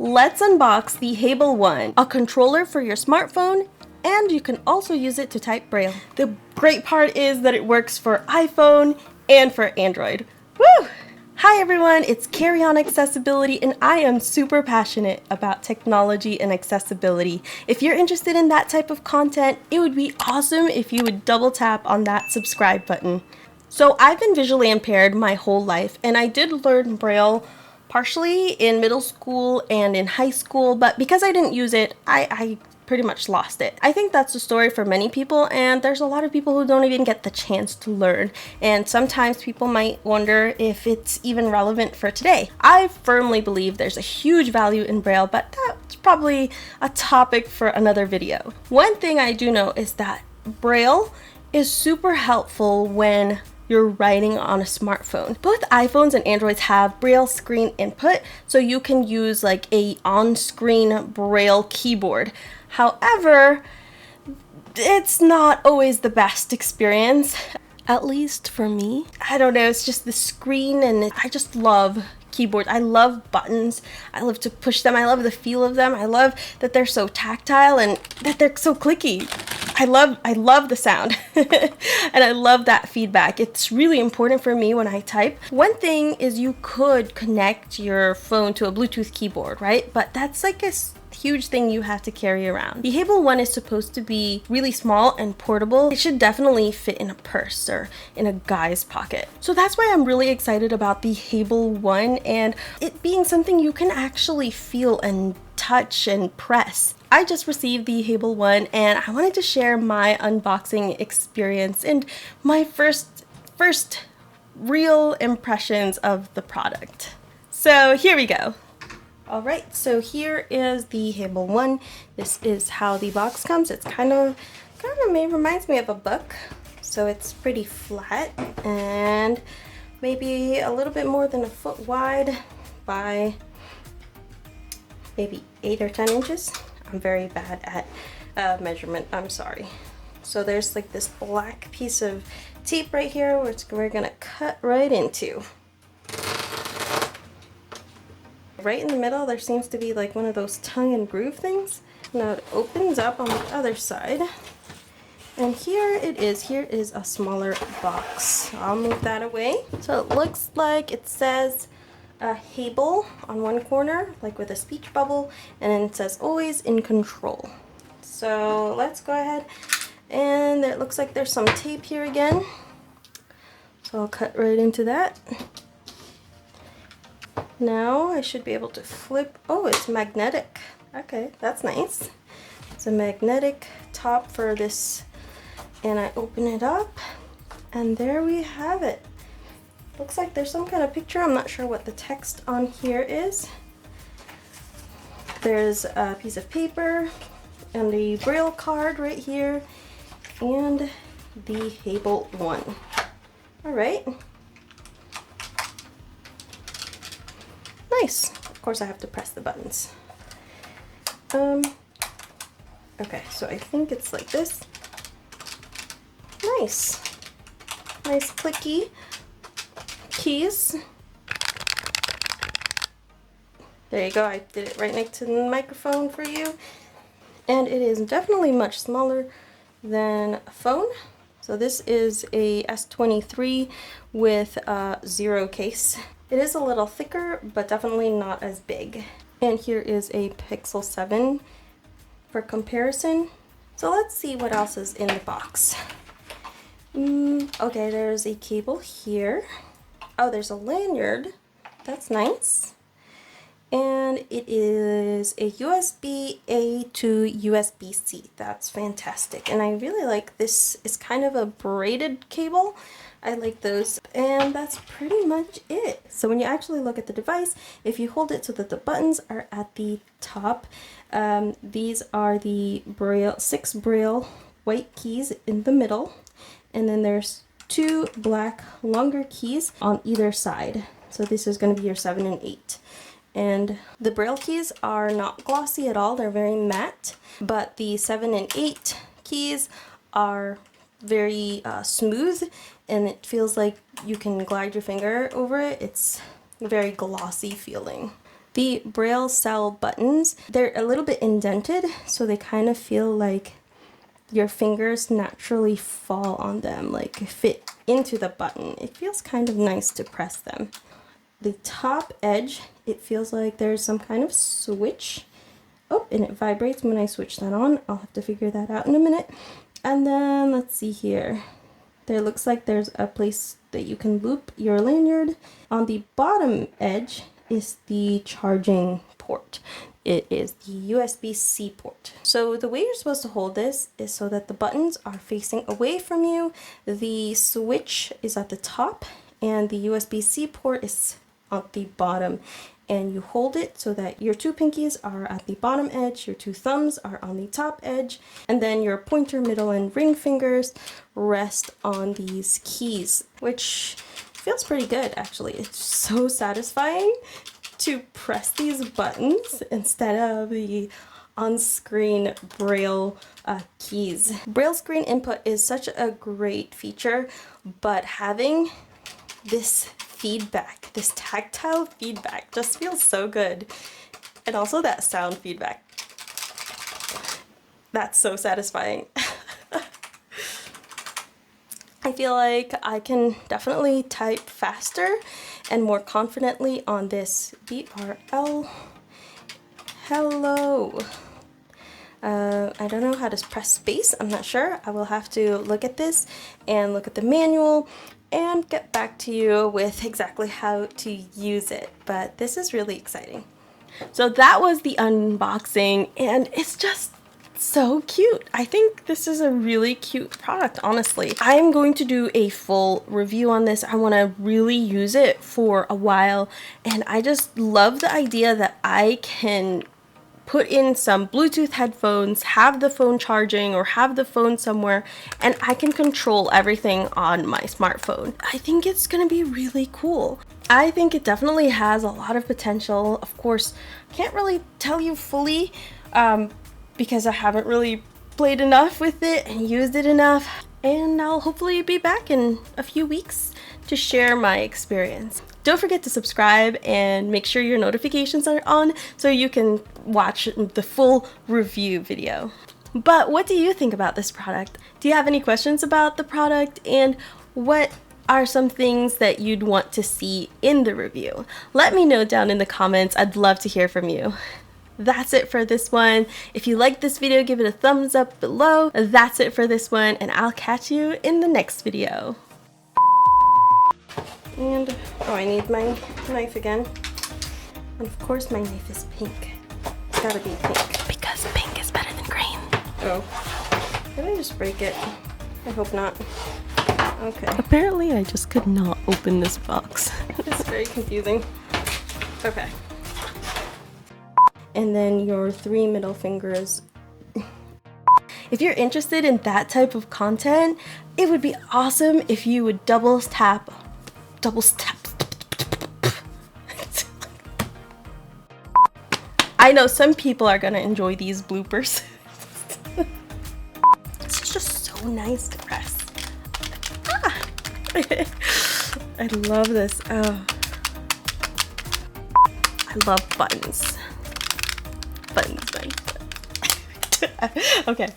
Let's unbox the Hable One, a controller for your smartphone, and you can also use it to type braille. The great part is that it works for iPhone and for Android. Woo! Hi everyone, it's Carrie on Accessibility, and I am super passionate about technology and accessibility. If you're interested in that type of content, it would be awesome if you would double tap on that subscribe button. So I've been visually impaired my whole life, and I did learn braille partially in middle school and in high school, but because I didn't use it, I pretty much lost it. I think that's the story for many people, and there's a lot of people who don't even get the chance to learn, and sometimes people might wonder if it's even relevant for today. I firmly believe there's a huge value in braille, but that's probably a topic for another video. One thing I do know is that braille is super helpful when you're writing on a smartphone. Both iPhones and Androids have braille screen input, so you can use like a on-screen braille keyboard. However, it's not always the best experience, at least for me. I don't know, it's just the screen, and I just love keyboards. I love buttons. I love to push them. I love the feel of them. I love that they're so tactile and that they're so clicky. I love the sound and I love that feedback. It's really important for me when I type. One thing is you could connect your phone to a Bluetooth keyboard, right? But that's like a huge thing you have to carry around. The Hable One is supposed to be really small and portable. It should definitely fit in a purse or in a guy's pocket. So that's why I'm really excited about the Hable One and it being something you can actually feel and touch and press. I just received the Hable One and I wanted to share my unboxing experience and my first real impressions of the product. So here we go. Alright, so here is the Hable One. This is how the box comes. It's kind of reminds me of a book. So it's pretty flat and maybe a little bit more than a foot wide by maybe 8 or 10 inches. I'm very bad at measurement, I'm sorry. So there's like this black piece of tape right here which we're gonna cut right into. Right in the middle there seems to be like one of those tongue and groove things. Now it opens up on the other side. And here it is. Here is a smaller box. I'll move that away. So it looks like it says Hable on one corner, like with a speech bubble, and then it says always in control. So let's go ahead, and it looks like there's some tape here again. So I'll cut right into that. Now I should be able to flip. Oh, it's magnetic. Okay, that's nice. It's a magnetic top for this, and I open it up, and there we have it. Looks like there's some kind of picture. I'm not sure what the text on here is. There's a piece of paper and a braille card right here and the Hable One. All right. Nice. Of course I have to press the buttons. Okay, so I think it's like this. Nice. Nice clicky keys. There you go, I did it right next to the microphone for you. And it is definitely much smaller than a phone. So this is a S23 with a 0 case. It is a little thicker, but definitely not as big. And here is a Pixel 7 for comparison. So let's see what else is in the box. Okay, there's a cable here. Oh, there's a lanyard. That's nice. And it is a USB-A to USB-C. That's fantastic. And I really like this. It's kind of a braided cable. I like those. And that's pretty much it. So when you actually look at the device, if you hold it so that the buttons are at the top, these are the braille, 6 braille white keys in the middle. And then there's 2 black longer keys on either side. So this is going to be your 7 and 8. And the braille keys are not glossy at all, they're very matte, but the 7 and 8 keys are very smooth, and it feels like you can glide your finger over it. It's very glossy feeling. The braille cell buttons, they're a little bit indented, so they kind of feel like your fingers naturally fall on them, like fit into the button. It feels kind of nice to press them. The top edge, it feels like there's some kind of switch. Oh, and it vibrates when I switch that on. I'll have to figure that out in a minute. And then let's see here. There looks like there's a place that you can loop your lanyard. On the bottom edge is the charging port. It is the USB-C port. So the way you're supposed to hold this is so that the buttons are facing away from you. The switch is at the top and the USB-C port is at the bottom. And you hold it so that your two pinkies are at the bottom edge, your two thumbs are on the top edge, and then your pointer, middle, and ring fingers rest on these keys, which feels pretty good actually. It's so satisfying to press these buttons instead of the on-screen braille keys. Braille screen input is such a great feature, but having this feedback, this tactile feedback just feels so good. And also that sound feedback. That's so satisfying. I feel like I can definitely type faster and more confidently on this BRL. Hello. I don't know how to press space. I'm not sure. I will have to look at this and look at the manual and get back to you with exactly how to use it. But this is really exciting. So that was the unboxing, and it's just so cute. I think this is a really cute product, honestly. I'm going to do a full review on this. I want to really use it for a while, and I just love the idea that I can put in some Bluetooth headphones, have the phone charging or have the phone somewhere, and I can control everything on my smartphone. I think it's gonna be really cool. I think it definitely has a lot of potential. Of course, I can't really tell you fully because I haven't really played enough with it and used it enough. And I'll hopefully be back in a few weeks to share my experience. Don't forget to subscribe and make sure your notifications are on so you can watch the full review video. But what do you think about this product? Do you have any questions about the product? And what are some things that you'd want to see in the review? Let me know down in the comments. I'd love to hear from you. That's it for this one. If you liked this video, give it a thumbs up below. That's it for this one, and I'll catch you in the next video. And, oh, I need my knife again. And of course my knife is pink. It's gotta be pink. Because pink is better than green. Oh. Did I just break it? I hope not. Okay. Apparently I just could not open this box. It's very confusing. Okay. And then your 3 middle fingers. If you're interested in that type of content, it would be awesome if you would double tap. I know some people are gonna enjoy these bloopers. It's just so nice to press. Ah. I love this. Oh. I love buttons. Buttons. Okay.